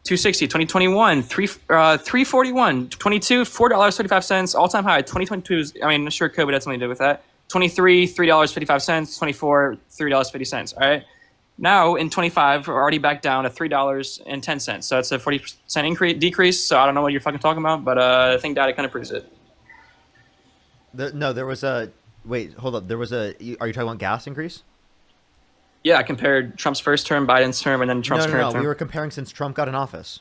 $2.60. 2021, $3.41. 22, $4.35. All time high. 2022 is, I mean, sure, COVID had something to do with that. 23, $3.55. 24, $3.50. All right. Now in 25, we're already back down to $3.10. So it's a 40% decrease. So I don't know what you're fucking talking about, but I think data kind of proves it. There was a wait. Hold up. There was a. Are you talking about gas increase? Yeah, I compared Trump's first term, Biden's term, and then Trump's current term. We were comparing since Trump got in office.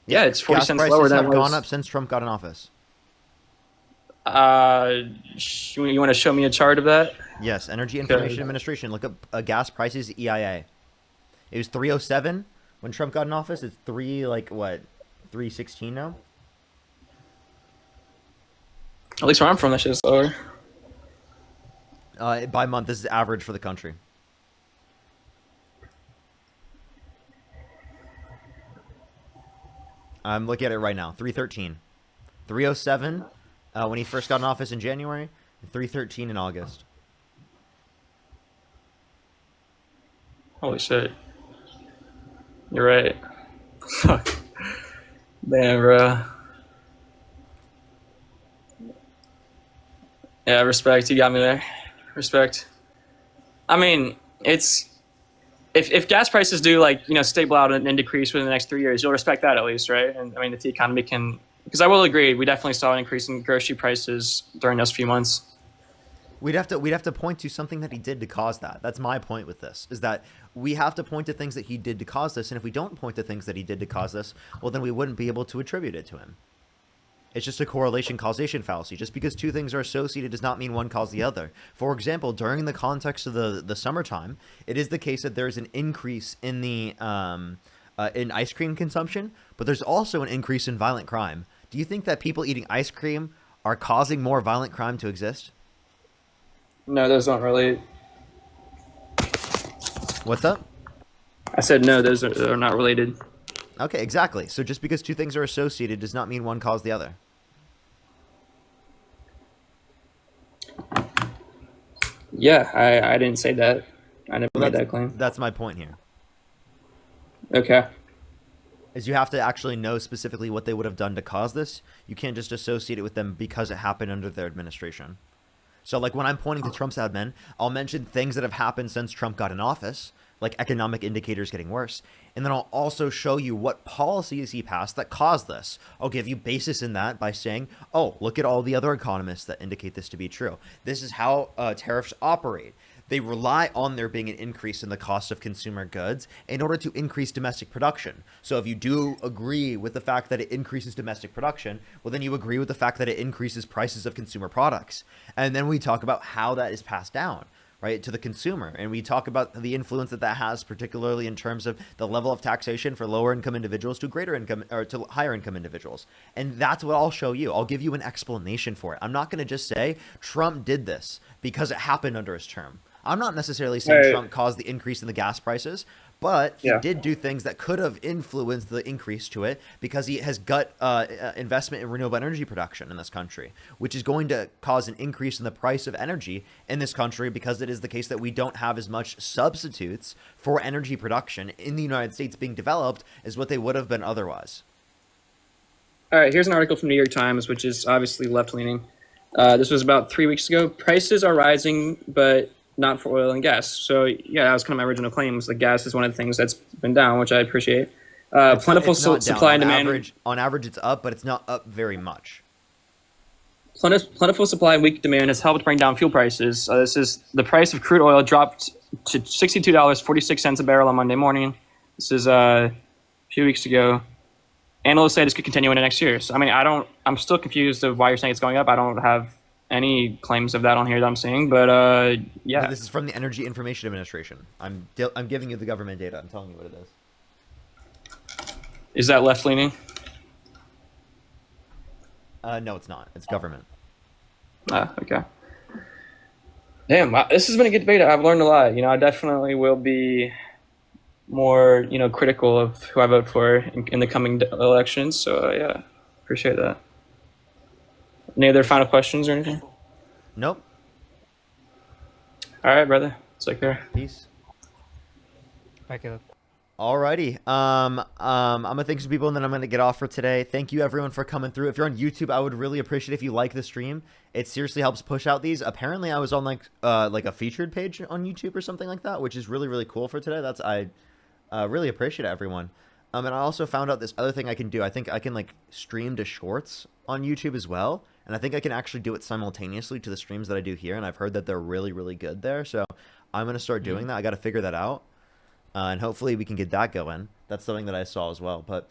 Yeah, it's 40 gas cents prices lower than have it was. gone up since Trump got in office. You want to show me a chart of that? Yes, Energy Information Administration. Look up gas prices EIA. It was 307 when Trump got in office. It's 316 now. At least where I'm from, that shit's lower. By month, this is average for the country. I'm looking at it right now. 313, 307 when he first got in office in January, and 313 in August. Holy shit. You're right. Fuck. Damn, bro. Yeah, respect. You got me there. Respect. I mean, it's if gas prices do stable out and decrease within the next 3 years, you'll respect that at least, right? And I mean, if the economy can, because I will agree, we definitely saw an increase in grocery prices during those few months. We'd have to point to something that he did to cause that. That's my point with this, is that we have to point to things that he did to cause this, and if we don't point to things that he did to cause this, well, then we wouldn't be able to attribute it to him. It's just a correlation causation fallacy. Just because two things are associated does not mean one caused the other. For example, during the context of the summertime, it is the case that there's an increase in the in ice cream consumption, but there's also an increase in violent crime. Do you think that people eating ice cream are causing more violent crime to exist? No, those don't relate. What's up? I said no, those are not related. Okay, exactly. So just because two things are associated does not mean one caused the other. Yeah, I didn't say that. I never made that claim. That's my point here. Okay. Is you have to actually know specifically what they would have done to cause this. You can't just associate it with them because it happened under their administration. So like when I'm pointing to Trump's admin, I'll mention things that have happened since Trump got in office, like economic indicators getting worse. And then I'll also show you what policies he passed that caused this. I'll give you basis in that by saying, oh, look at all the other economists that indicate this to be true. This is how tariffs operate. They rely on there being an increase in the cost of consumer goods in order to increase domestic production. So if you do agree with the fact that it increases domestic production, well, then you agree with the fact that it increases prices of consumer products. And then we talk about how that is passed down, right, to the consumer. And we talk about the influence that that has, particularly in terms of the level of taxation for lower income individuals to greater income or to higher income individuals. And that's what I'll show you. I'll give you an explanation for it. I'm not going to just say Trump did this because it happened under his term. I'm not necessarily saying Trump caused the increase in the gas prices, but he did do things that could have influenced the increase to it because he has got investment in renewable energy production in this country, which is going to cause an increase in the price of energy in this country because it is the case that we don't have as much substitutes for energy production in the United States being developed as what they would have been otherwise. All right, here's an article from New York Times, which is obviously left-leaning. This was about 3 weeks ago. Prices are rising, but not for oil and gas. So yeah, that was kind of my original claim. Was the gas is one of the things that's been down, which I appreciate. Plentiful supply and demand. On average, it's up, but it's not up very much. Plentiful supply and weak demand has helped bring down fuel prices. This is the price of crude oil dropped to $62.46 a barrel on Monday morning. This is a few weeks ago. Analysts say this could continue into next year. So I mean, I'm still confused of why you're saying it's going up. I don't have any claims of that on here that I'm seeing, but yeah. No, this is from the Energy Information Administration. I'm giving you the government data. I'm telling you what it is. Is that left leaning? No, it's not. It's government. Okay. Damn, this has been a good debate. I've learned a lot. I definitely will be more, critical of who I vote for in the coming elections. So yeah, appreciate that. Any other final questions or anything? Nope. All right, brother. Take care. Peace. Bye, Caleb. Alrighty. I'm gonna thank some people and then I'm gonna get off for today. Thank you everyone for coming through. If you're on YouTube, I would really appreciate if you like the stream. It seriously helps push out these. Apparently I was on like a featured page on YouTube or something like that, which is really, really cool for today. I really appreciate it, everyone. And I also found out this other thing I can do. I think I can like stream to shorts on YouTube as well. And I think I can actually do it simultaneously to the streams that I do here. And I've heard that they're really, really good there. So I'm going to start doing that. I got to figure that out. And hopefully we can get that going. That's something that I saw as well. But